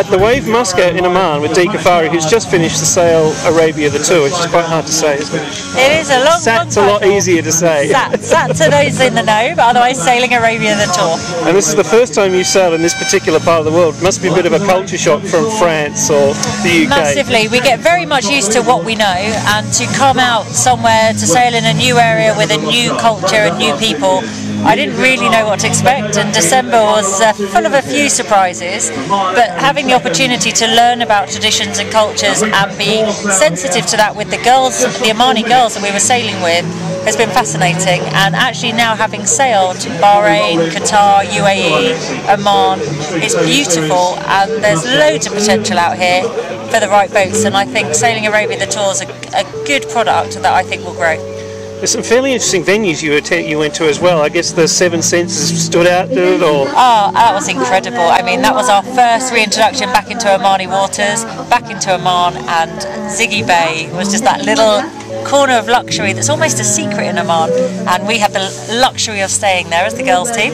at the Wave Muscat in Oman with Dee Caffari, who's just finished the Sail Arabia the Tour, which is quite hard to say, isn't it? It is a long Sat's a lot easier to say. Sat to those in the know, but otherwise Sailing Arabia the Tour. And this is the first time you sailed in this particular part of the world. It must be a bit of a culture shock from France or the UK. Massively. We get very much used to what we know, and to come out somewhere to sail in a new area with a new culture and new people, I didn't really know what to expect, and December was full of a few surprises, but having the opportunity to learn about traditions and cultures and be sensitive to that with the girls, the Omani girls that we were sailing with, has been fascinating. And actually now having sailed Bahrain, Qatar, UAE, Oman, it's beautiful, and there's loads of potential out here for the right boats, and I think Sailing Arabia the Tour is a good product that I think will grow. There's some fairly interesting venues you went to as well. I guess the Seven Senses stood out, did it? Or? Oh, that was incredible. I mean, that was our first reintroduction back into Omani waters, back into Oman, and Ziggy Bay was just that little corner of luxury that's almost a secret in Oman, and we had the luxury of staying there as the girls team.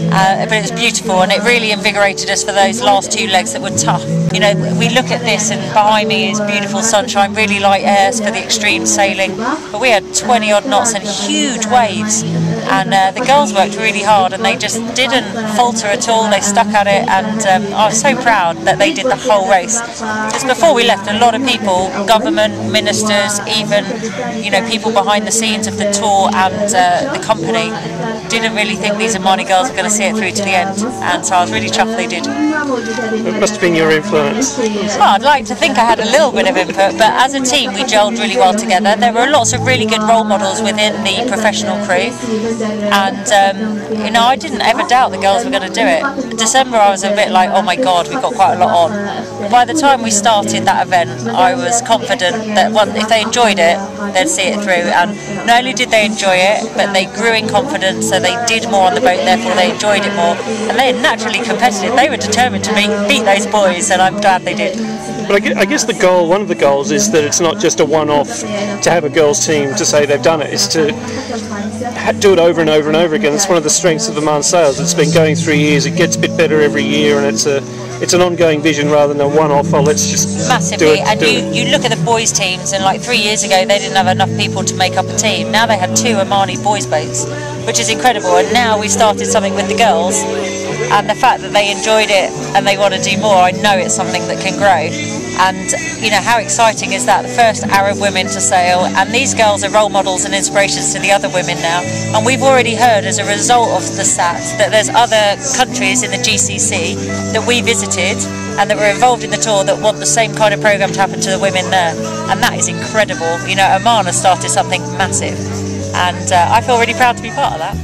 But it was beautiful, and it really invigorated us for those last two legs that were tough. You know, we look at this, and behind me is beautiful sunshine, really light airs for the extreme sailing, but we had 20 odd knots and huge waves, and the girls worked really hard, and they just didn't falter at all. They stuck at it, and I was so proud that they did the whole race. Just before we left, a lot of people, government, ministers, even people behind the scenes of the tour and the company, didn't really think these Omani girls were going to see it through to the end, and so I was really chuffed they did. It must have been your influence. Well, I'd like to think I had a little bit of input, but as a team we gelled really well together. There were lots of really good role models within the professional crew, and I didn't ever doubt the girls were going to do it. In December I was a bit like, oh my god, we've got quite a lot on. By the time we started that event, I was confident that if they enjoyed it, they'd see it through, and not only did they enjoy it, but they grew in confidence, so they did more on the boat, therefore they enjoyed it more, and they're naturally competitive. They were determined to beat those boys, and I'm glad they did. But I guess one of the goals is that it's not just a one-off to have a girls' team to say they've done it. It's to do it over and over and over again. It's one of the strengths of the Oman Sails. It's been going 3 years. It gets a bit better every year, and it's an ongoing vision rather than a one-off. Oh, let's just massively. Do it, and you look at the boys' teams, and like 3 years ago they didn't have enough people to make up a team. Now they had 2 Omani boys' boats, which is incredible. And now we've started something with the girls, and the fact that they enjoyed it and they want to do more, I know it's something that can grow. And how exciting is that? The first Arab women to sail, and these girls are role models and inspirations to the other women now. And we've already heard, as a result of the SAT, that there's other countries in the GCC that we visited and that were involved in the tour that want the same kind of programme to happen to the women there. And that is incredible. Oman has started something massive, and I feel really proud to be part of that.